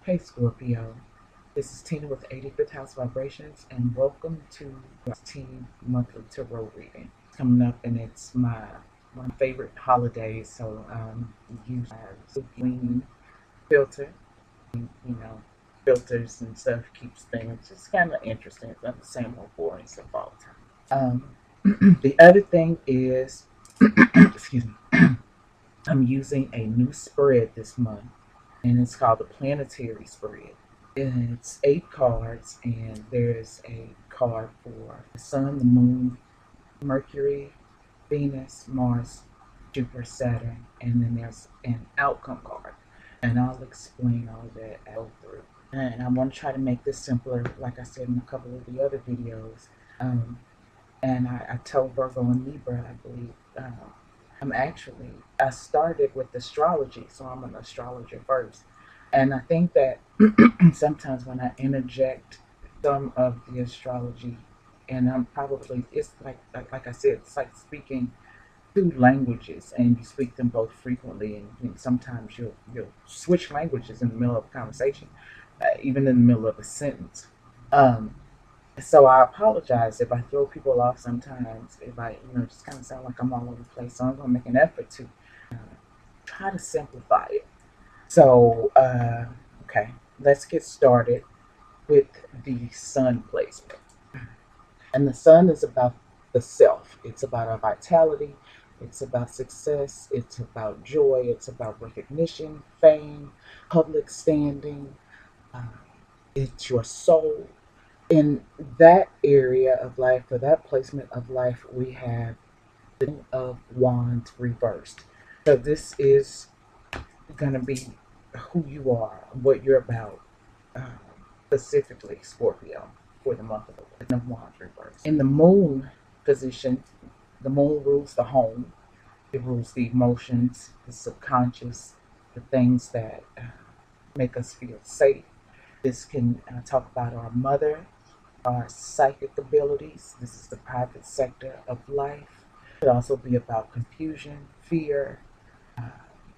Hey Scorpio, this is Tina with 85th House Vibrations, and welcome to Team Monthly Tarot Reading. It's coming up, and it's one of my favorite holidays, so use a green filter. You know, filters and stuff keeps things just kind of interesting. It's not the same old boring stuff all the time. The other thing is, excuse me, I'm using a new spread this month, and it's called the Planetary Spread. It's 8 cards, and there's a card for the Sun, the Moon, Mercury, Venus, Mars, Jupiter, Saturn, and then there's an outcome card. And I'll explain all that as I go through. And I want to try to make this simpler, like I said in a couple of the other videos. And I tell Virgo and Libra, I believe, I started with astrology, so I'm an astrologer first. And I think that sometimes when I interject some of the astrology, and I'm probably, it's like I said, it's like speaking two languages, and you speak them both frequently, and sometimes you'll switch languages in the middle of a conversation, even in the middle of a sentence. Um, so I apologize if I throw people off sometimes, if I, just kind of sound like I'm all over the place. So I'm going to make an effort to uh, try to simplify it. So, okay, let's get started with the sun placement. And the sun is about the self. It's about our vitality. It's about success. It's about joy. It's about recognition, fame, public standing. Uh, it's your soul. In that area of life, for that placement of life, we have the King of Wands reversed. So this is going to be who you are, what you're about, uh, specifically Scorpio, for the month of the King of Wands reversed. In the Moon position, the Moon rules the home. It rules the emotions, the subconscious, the things that make us feel safe. This can talk about our mother, our psychic abilities. This is the private sector of life. It could also be about confusion, fear, uh,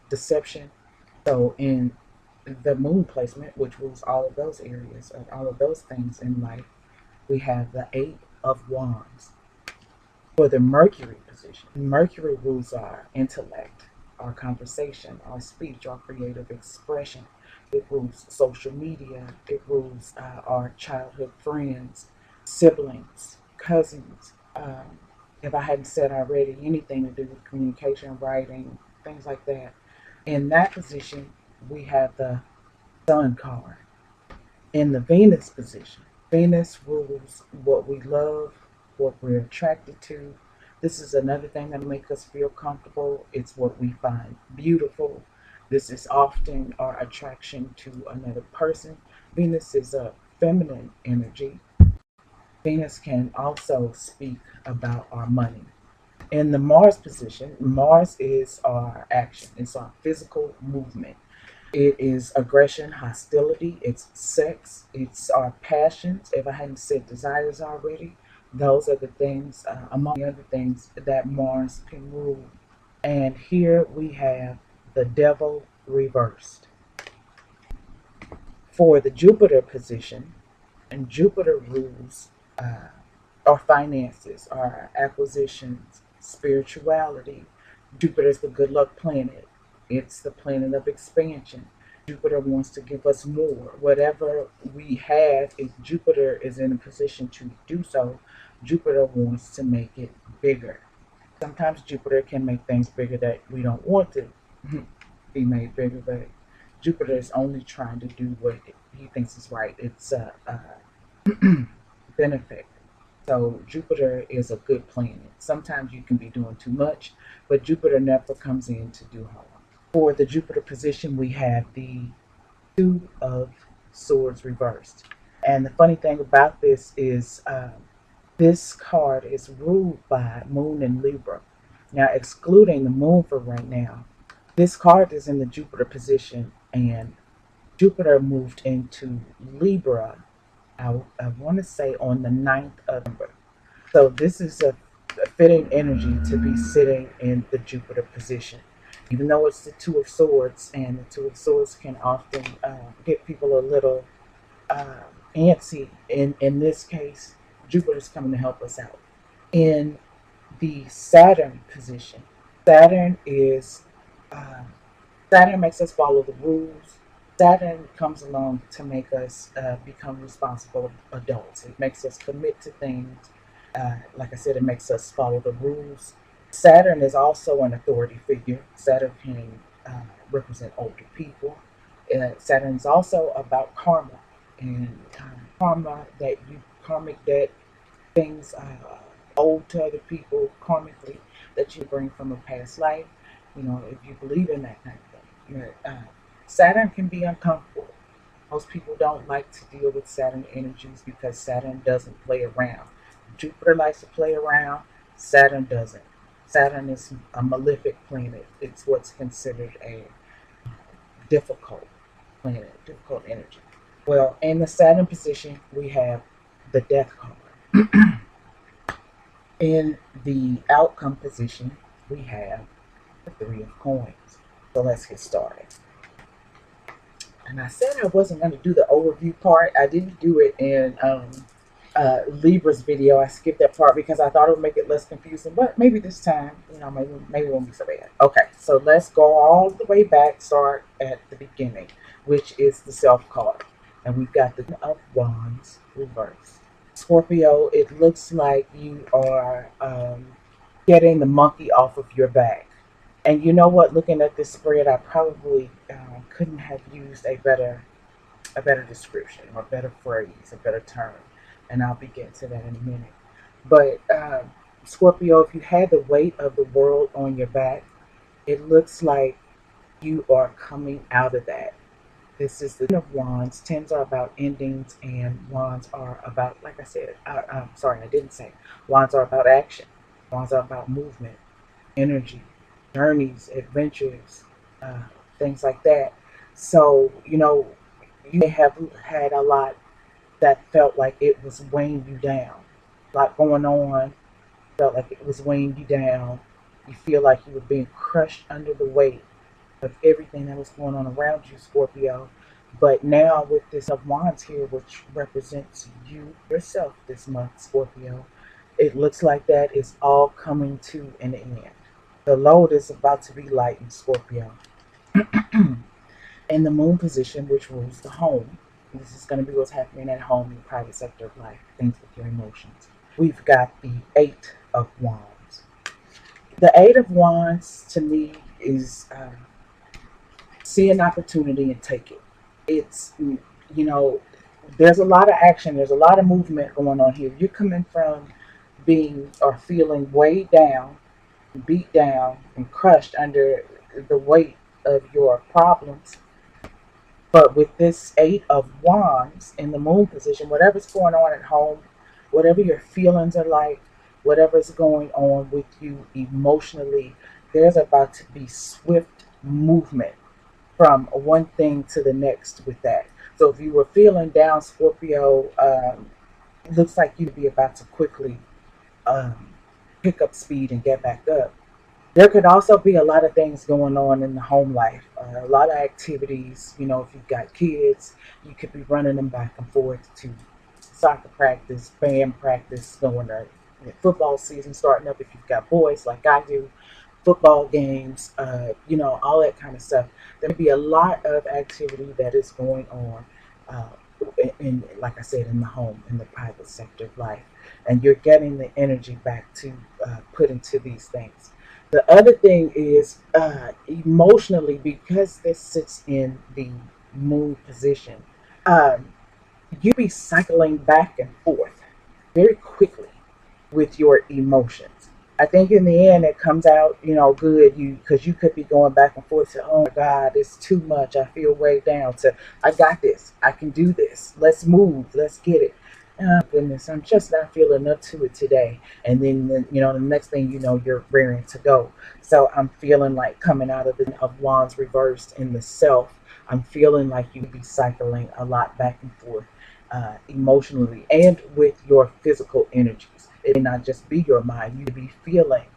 deception. So in the moon placement, which rules all of those areas, all of those things in life, we have the Eight of Wands. For the Mercury position, Mercury rules our intellect, our conversation, our speech, our creative expression. It rules social media. It rules our childhood friends, siblings, cousins. If I hadn't said already, anything to do with communication, writing, things like that. In that position, we have the Sun card. In the Venus position, Venus rules what we love, what we're attracted to. This is another thing that makes us feel comfortable. It's what we find beautiful. This is often our attraction to another person. Venus is a feminine energy. Venus can also speak about our money. In the Mars position, Mars is our action, it's our physical movement. It is aggression, hostility, it's sex, it's our passions. If I hadn't said desires already, those are the things, among the other things, that Mars can rule. And here we have the devil reversed. For the Jupiter position, and Jupiter rules uh, our finances, our acquisitions, spirituality. Jupiter is the good luck planet. It's the planet of expansion. Jupiter wants to give us more. Whatever we have, if Jupiter is in a position to do so, Jupiter wants to make it bigger. Sometimes Jupiter can make things bigger that we don't want to be made bigger, but Jupiter is only trying to do what he thinks is right. It's benefit. So Jupiter is a good planet. Sometimes you can be doing too much, but Jupiter never comes in to do harm. For the Jupiter position, we have the Two of Swords reversed. And the funny thing about this is this card is ruled by Moon and Libra. Now, excluding the Moon for right now, this card is in the Jupiter position, and Jupiter moved into Libra, I want to say on the 9th of November. So this is a fitting energy to be sitting in the Jupiter position. even though it's the Two of Swords, and the Two of Swords can often get people a little uh, antsy. In this case, Jupiter's coming to help us out. In the Saturn position, Saturn is uh, Saturn makes us follow the rules. Saturn comes along to make us become responsible adults. It makes us commit to things. Like I said, it makes us follow the rules. Saturn is also an authority figure. Saturn can represent older people. Saturn is also about karma, and karmic debt, things owed to other people karmically that you bring from a past life. You know, if you believe in that kind of thing. Saturn can be uncomfortable. Most people don't like to deal with Saturn energies because Saturn doesn't play around. Jupiter likes to play around, Saturn doesn't. Saturn is a malefic planet. It's what's considered a difficult planet, difficult energy. Well, in the Saturn position, we have the death card. In the outcome position, we have the Three of Coins. So let's get started. And I said I wasn't going to do the overview part. I didn't do it in Libra's video. I skipped that part because I thought it would make it less confusing. But maybe this time, maybe it won't be so bad. Okay, so let's go all the way back, start at the beginning, which is the Self card. And we've got the of Wands reversed. Scorpio, it looks like you are getting the monkey off of your back. And you know what? Looking at this spread, I probably couldn't have used a better description or a better phrase, a better term. And I'll be getting to that in a minute. But Scorpio, if you had the weight of the world on your back, it looks like you are coming out of that. This is the Ten of Wands. Tens are about endings, and Wands are about, like I said, sorry, I didn't say. Wands are about action. Wands are about movement, energy, journeys, adventures, uh, things like that. So, you may have had a lot that felt like it was weighing you down. A lot going on, felt like it was weighing you down. You feel like you were being crushed under the weight of everything that was going on around you, Scorpio. But now with this of Wands here, which represents you yourself this month, Scorpio, it looks like that is all coming to an end. The load is about to be lightened, Scorpio. In the moon position, which rules the home. This is going to be what's happening at home in the private sector of life, things with your emotions. We've got the Eight of Wands. The Eight of Wands, to me, is see an opportunity and take it. It's, there's a lot of action, there's a lot of movement going on here. You're coming from being or feeling weighed down, beat down, and crushed under the weight of your problems. But with this Eight of Wands in the moon position, whatever's going on at home, whatever your feelings are like, whatever's going on with you emotionally, there's about to be swift movement from one thing to the next with that. So if you were feeling down, Scorpio, it looks like you'd be about to quickly um, pick up speed and get back up. There could also be a lot of things going on in the home life, a lot of activities. If you've got kids, you could be running them back and forth to soccer practice, band practice, going to football season starting up if you've got boys like I do, football games, all that kind of stuff. There may be a lot of activity that is going on, like I said, in the home, in the private sector of life, and you're getting the energy back to put into these things. The other thing is emotionally, because this sits in the moon position, um, you be cycling back and forth very quickly with your emotions. I think in the end it comes out, good. Because you could be going back and forth to, oh my God, it's too much. I feel way down. To, I got this. I can do this. Let's move. Let's get it. Oh goodness, I'm just not feeling up to it today. And then, the next thing you know, you're raring to go. So I'm feeling like coming out of the of Wands reversed in the self. I'm feeling like you be cycling a lot back and forth emotionally and with your physical energies. It may not just be your mind. You be feeling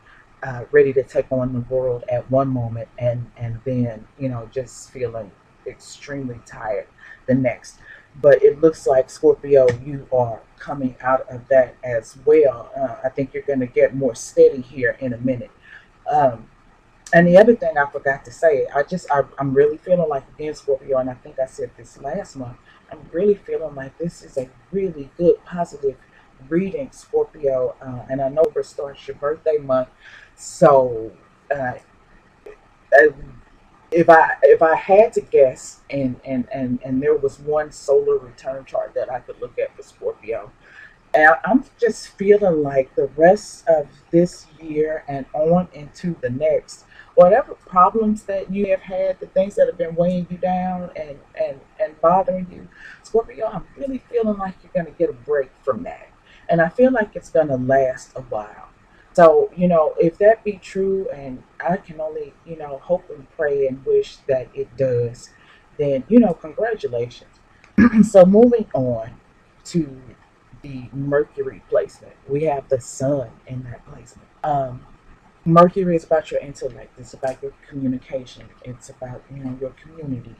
ready to take on the world at one moment, and then just feeling extremely tired the next. But it looks like, Scorpio, you are coming out of that as well. I think you're going to get more steady here in a minute. Um, and the other thing I forgot to say, I'm really feeling like, again, Scorpio, and I think I said this last month. I'm really feeling like this is a really good positive reading, Scorpio. And I know it starts your birthday month, so uh, uh, if I had to guess, and there was one solar return chart that I could look at for Scorpio, and I'm just feeling like the rest of this year and on into the next, whatever problems that you have had, the things that have been weighing you down and bothering you, Scorpio, I'm really feeling like you're going to get a break from that. And I feel like it's going to last a while. So, if that be true, and I can only, hope and pray and wish that it does, then, congratulations. So, moving on to the Mercury placement, we have the sun in that placement. Mercury is about your intellect. It's about your communication. It's about your community.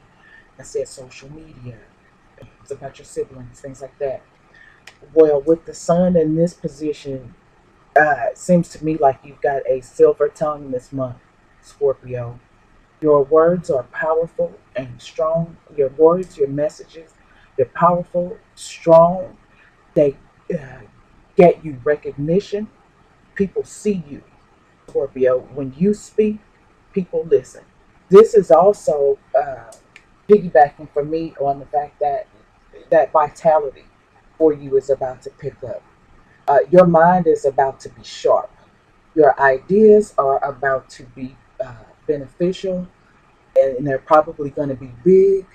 I said social media. It's about your siblings, things like that. Well, with the sun in this position, it seems to me like you've got a silver tongue this month, Scorpio. Your words are powerful and strong. Your words, your messages, they're powerful, strong. They uh, get you recognition. People see you, Scorpio. When you speak, people listen. This is also piggybacking for me on the fact that that vitality for you is about to pick up. Your mind is about to be sharp. Your ideas are about to be beneficial, and they're probably going to be big.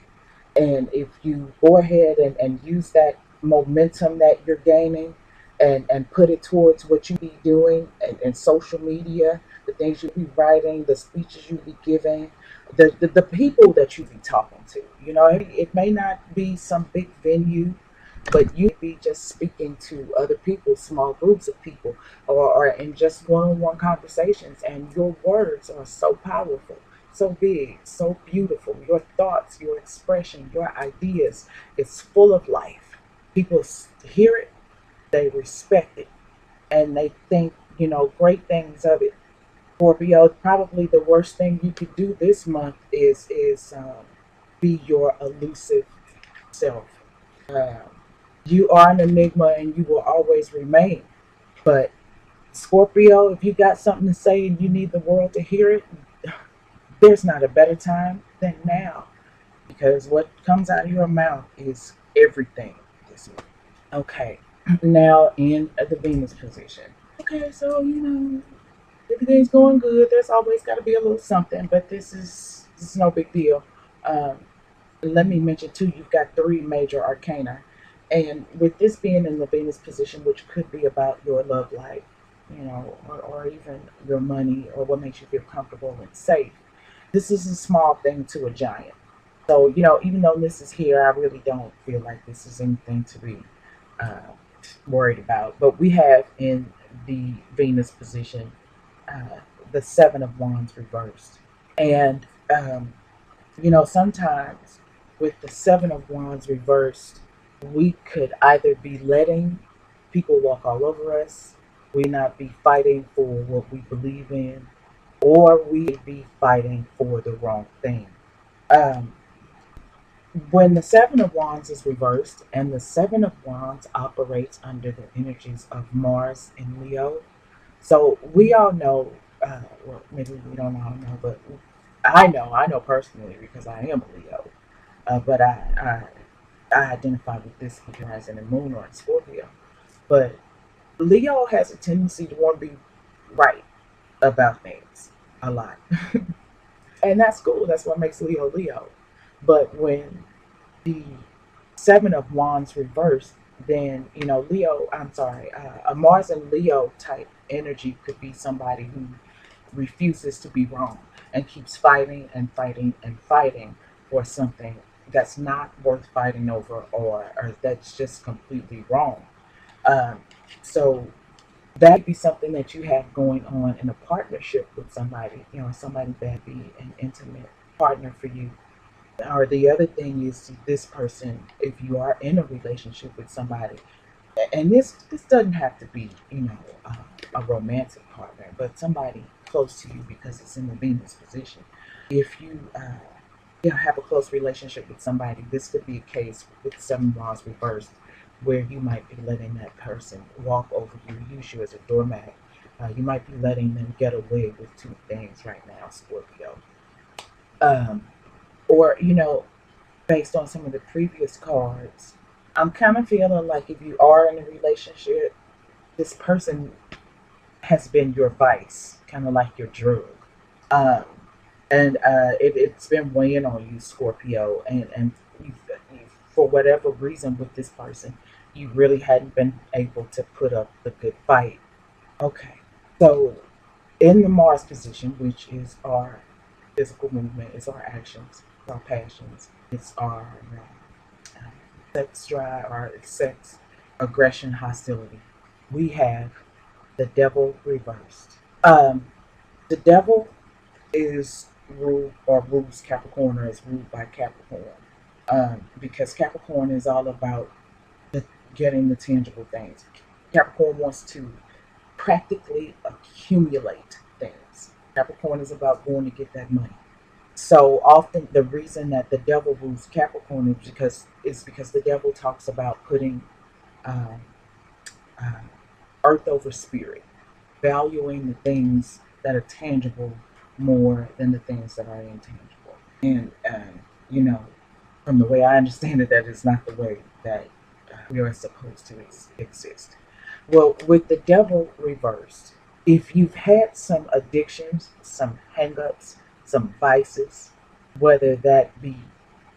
And if you go ahead and use that momentum that you're gaining, and put it towards what you be doing, and social media, the things you be writing, the speeches you be giving, the people that you be talking to, it may not be some big venue, but you be just speaking to other people, small groups of people, or in just one-on-one conversations, and your words are so powerful, so big, so beautiful. Your thoughts, your expression, your ideas, it's full of life. People hear it, they respect it, and they think, great things of it. Scorpio, probably the worst thing you could do this month is be your elusive self. Um, you are an enigma, and you will always remain. But Scorpio, if you got something to say and you need the world to hear it, there's not a better time than now, because what comes out of your mouth is everything this month. Okay, now in the Venus position. Okay, so everything's going good. There's always got to be a little something, but this is no big deal. Um, Let me mention too, you've got three major arcana, and with this being in the Venus position, which could be about your love life, or even your money, or what makes you feel comfortable and safe. This is a small thing to a giant. So, even though this is here, I really don't feel like this is anything to be uh, worried about. But we have in the Venus position uh, the Seven of Wands reversed. And, sometimes with the Seven of Wands reversed, we could either be letting people walk all over us, we not be fighting for what we believe in, or we be fighting for the wrong thing. Um, when the Seven of Wands is reversed, and the Seven of Wands operates under the energies of Mars and Leo, so we all know, well, maybe we don't all know, but I know personally, because I am a Leo, but I identify with this as in the moon or in Scorpio. But Leo has a tendency to want to be right about things a lot. And that's cool. That's what makes Leo Leo. But when the Seven of Wands reversed, then Leo. I'm sorry, a Mars and Leo type energy could be somebody who refuses to be wrong and keeps fighting and fighting and fighting for something that's not worth fighting over, or that's just completely wrong. Um, so That could be something that you have going on in a partnership with somebody, somebody that be an intimate partner for you. Or the other thing is this person, if you are in a relationship with somebody, and this doesn't have to be, a romantic partner, but somebody close to you because it's in the Venus position. If you have a close relationship with somebody, this could be a case with Seven Wands reversed, where you might be letting that person walk over you, use you as a doormat. You might be letting them get away with two things right now, Scorpio. Um, or, based on some of the previous cards, I'm kind of feeling like if you are in a relationship, this person has been your vice, kind of like your drug. Um, and it's been weighing on you, Scorpio, and you, for whatever reason with this person, you really hadn't been able to put up the good fight. Okay, so in the Mars position, which is our physical movement, it's our actions, it's our passions, it's our sex drive, our sex aggression, hostility. We have the devil reversed. Um, the devil is ruled or rules Capricorn or is ruled by Capricorn. Because Capricorn is all about the, getting the tangible things. Capricorn wants to practically accumulate things. Capricorn is about going to get that money. So often the reason that the devil rules Capricorn is because the devil talks about putting um, uh, earth over spirit, valuing the things that are tangible more than the things that are intangible. And, you know, from the way I understand it, that is not the way that we are supposed to exist. Well, with the devil reversed, if you've had some addictions, some hangups, some vices, whether that be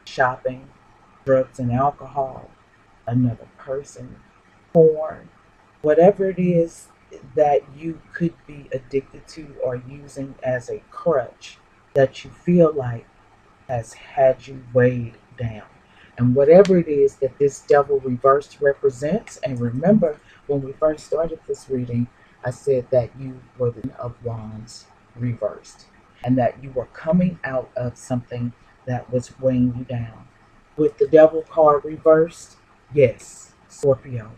shopping, drugs and alcohol, another person, porn, whatever it is that you could be addicted to or using as a crutch that you feel like has had you weighed down. And whatever it is that this devil reversed represents, and remember when we first started this reading, I said that you were the of wands reversed and that you were coming out of something that was weighing you down. With the devil card reversed, yes, Scorpio,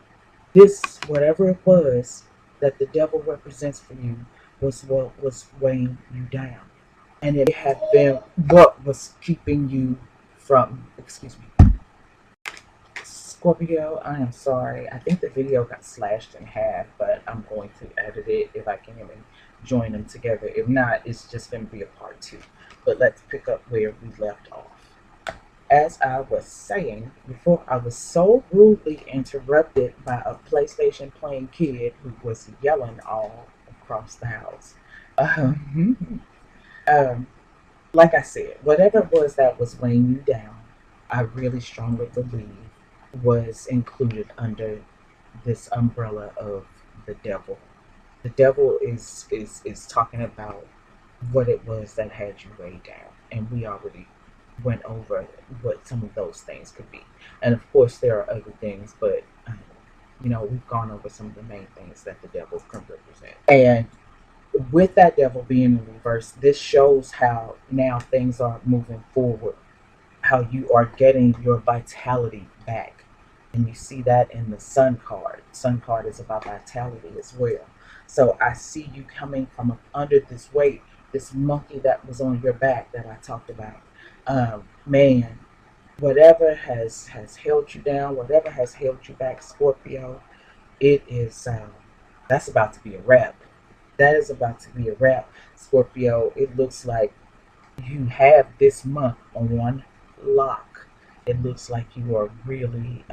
this, whatever it was that the devil represents for you, was what was weighing you down. And it had been what was keeping you from, excuse me, Scorpio, I am sorry. I think the video got slashed in half, but I'm going to edit it if I can and join them together. If not, it's just going to be a part two. But let's pick up where we left off. As I was saying before, I was so rudely interrupted by a PlayStation playing kid who was yelling all across the house. Um, um, like I said, whatever it was that was weighing you down, I really strongly believe was included under this umbrella of the devil. The devil is talking about what it was that had you weighed down, and we already went over what some of those things could be. And of course, there are other things, but we've gone over some of the main things that the devil can represent. And with that devil being in reverse, this shows how now things are moving forward, how you are getting your vitality back. And you see that in the sun card. Sun card is about vitality as well. So I see you coming from under this weight, this monkey that was on your back that I talked about. Man, whatever has held you down, whatever has held you back, Scorpio, it is that's about to be a wrap. That is about to be a wrap, Scorpio. It looks like you have this month on lock. It looks like you are really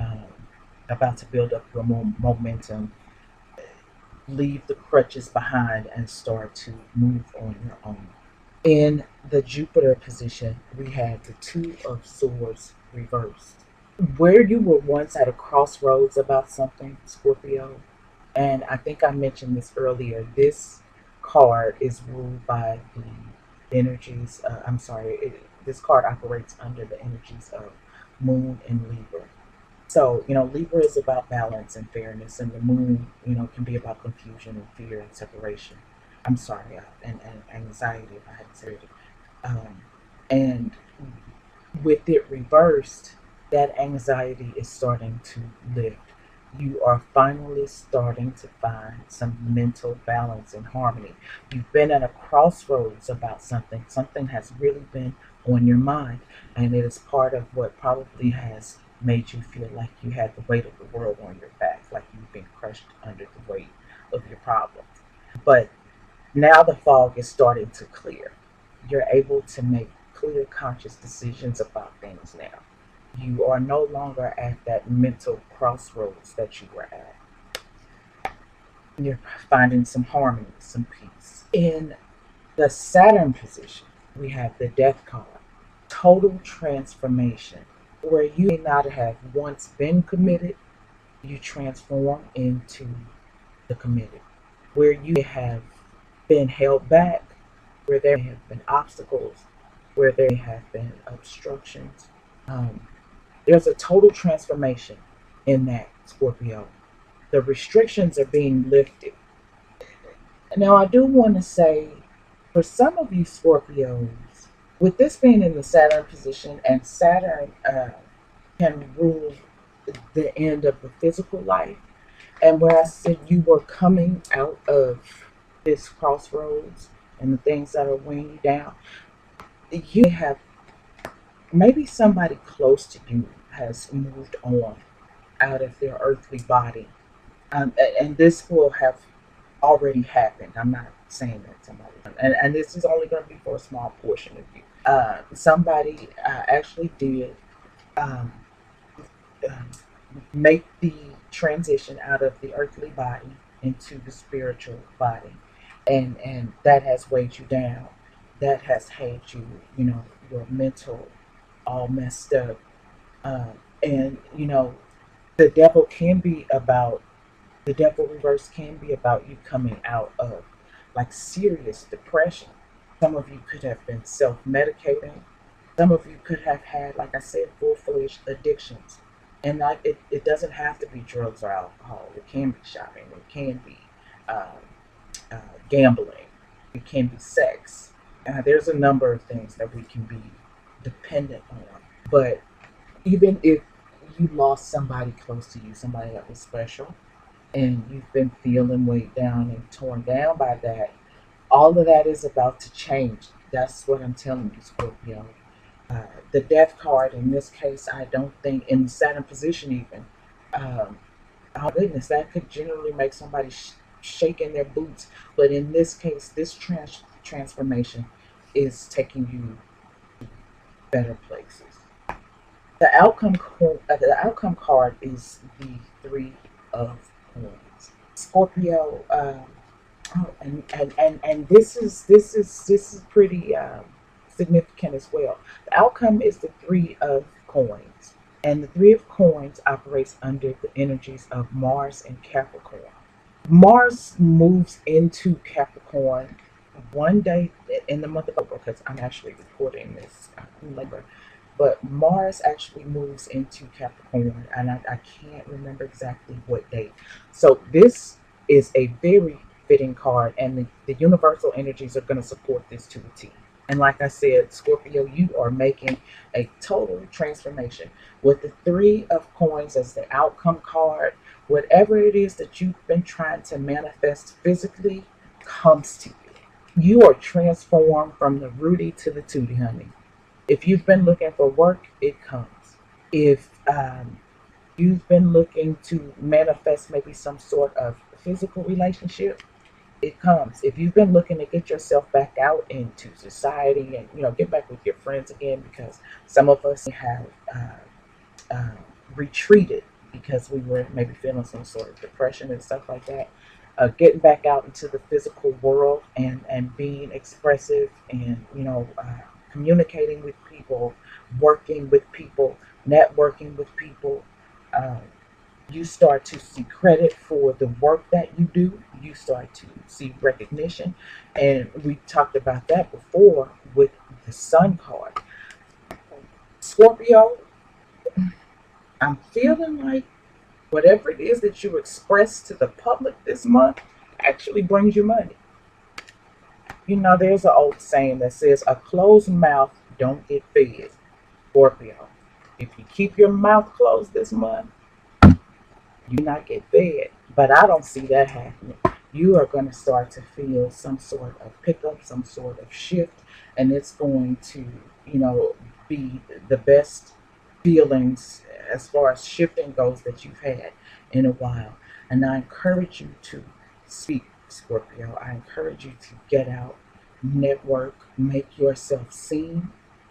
about to build up your momentum, leave the crutches behind, and start to move on your own. In the Jupiter position, we have the Two of Swords reversed. Where you were once at a crossroads about something, Scorpio, and I think I mentioned this earlier, this card is ruled by the energies, I'm sorry, this card operates under the energies of Moon and Libra. So, Libra is about balance and fairness, and the moon, can be about confusion and fear and separation. I'm sorry, and anxiety, if I hadn't said it. Um, and with it reversed, that anxiety is starting to lift. You are finally starting to find some mental balance and harmony. You've been at a crossroads about something. Something has really been on your mind, and it is part of what probably has made you feel like you had the weight of the world on your back, like you've been crushed under the weight of your problems. But now the fog is starting to clear. You're able to make clear, conscious decisions about things now. You are no longer at that mental crossroads that you were at. You're finding some harmony, some peace. In the Saturn position, we have the Death card, total transformation, where you may not have once been committed, you transform into the committed. Where you have been held back, where there have been obstacles, where there have been obstructions. Um, there's a total transformation in that, Scorpio. The restrictions are being lifted. Now, I do want to say, for some of you Scorpios, with this being in the Saturn position, and Saturn can rule the end of the physical life, and where I said you were coming out of this crossroads and the things that are weighing you down, you have maybe somebody close to you has moved on out of their earthly body. And this will have already happened. I'm not saying that somebody, and this is only going to be for a small portion of you. Somebody actually did um, um, make the transition out of the earthly body into the spiritual body, and that has weighed you down. That has had you, your mental all messed up. And the devil can be about the devil reverse can be about you coming out of like serious depression. Some of you could have been self-medicating. Some of you could have had, like I said, full-fledged addictions. And it doesn't have to be drugs or alcohol. It can be shopping. It can be um, gambling. It can be sex. There's a number of things that we can be dependent on. But even if you lost somebody close to you, somebody that was special, and you've been feeling weighed down and torn down by that, all of that is about to change. That's what I'm telling you, Scorpio. The death card in this case, I don't think, in the Saturn position even, um, oh goodness, that could generally make somebody shake in their boots. But in this case, this transformation is taking you better places. The outcome card is the Three of Coins. Scorpio, oh, and this is pretty significant as well. The outcome is the Three of Coins, and the Three of Coins operates under the energies of Mars and Capricorn. Mars moves into Capricorn one day in the month of October, because I'm actually recording this later. But Mars actually moves into Capricorn, and I can't remember exactly what date. So this is a very fitting card, and the universal energies are going to support this to the T. And like I said, Scorpio, you are making a total transformation with the Three of Coins as the outcome card. Whatever it is that you've been trying to manifest physically comes to you. You are transformed from the Rudy to the Tootie, honey. If you've been looking for work, it comes. If you've been looking to manifest maybe some sort of physical relationship, it comes. If you've been looking to get yourself back out into society and get back with your friends again, because some of us have uh, retreated because we were maybe feeling some sort of depression and stuff like that. Getting back out into the physical world and being expressive and communicating with people, working with people, networking with people. Um, you start to see credit for the work that you do. You start to see recognition. And we talked about that before with the Sun card. Scorpio, I'm feeling like whatever it is that you express to the public this month actually brings you money. You know, there's an old saying that says, a closed mouth don't get fed. Scorpio, if you keep your mouth closed this month, you not get fed. But I don't see that happening. You are going to start to feel some sort of pickup, some sort of shift, and it's going to, you know, be the best feelings as far as shifting goes that you've had in a while. And I encourage you to speak, Scorpio. I encourage you to get out, network, make yourself seen.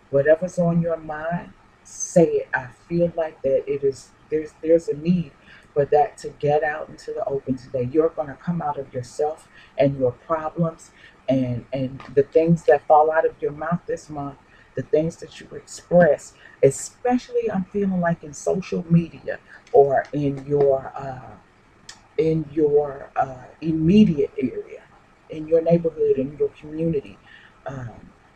Whatever's on your mind, say it. I feel like that it is there's a need for that to get out into the open today. You're going to come out of yourself and your problems and the things that fall out of your mouth this month, the things that you express, especially I'm feeling like in social media or in your immediate area, in your neighborhood, in your community,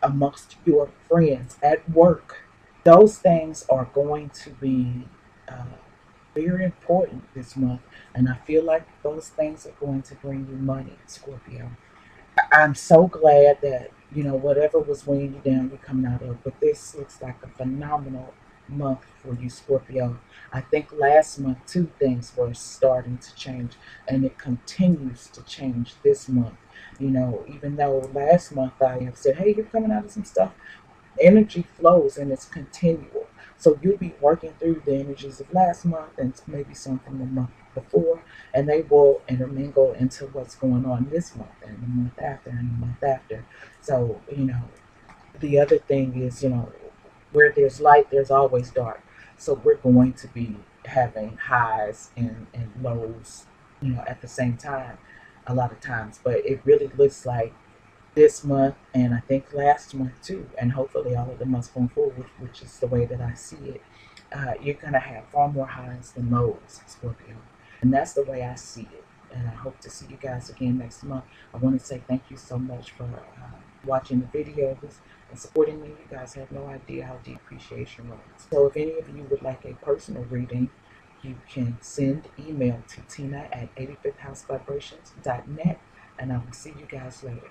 amongst your friends at work. Those things are going to be uh, very important this month, and I feel like those things are going to bring you money, Scorpio. I'm so glad that whatever was weighing you down, you're coming out of. But this looks like a phenomenal month for you, Scorpio. I think last month two things were starting to change, and it continues to change this month. Even though last month I have said, "Hey, you're coming out of some stuff," energy flows and it's continual. So you'll be working through the energies of last month and maybe some from the month before, and they will intermingle into what's going on this month and the month after and the month after. So, the other thing is, where there's light, there's always dark. So we're going to be having highs and lows, at the same time a lot of times. But it really looks like this month and I think last month too, and hopefully all of the months going forward, which is the way that I see it, you're going to have far more highs than lows, Scorpio. And that's the way I see it. And I hope to see you guys again next month. I want to say thank you so much for watching the videos and supporting me. You guys have no idea how deep appreciation runs. So if any of you would like a personal reading, you can send email to Tina at 85thHouseVibrations.net, and I will see you guys later.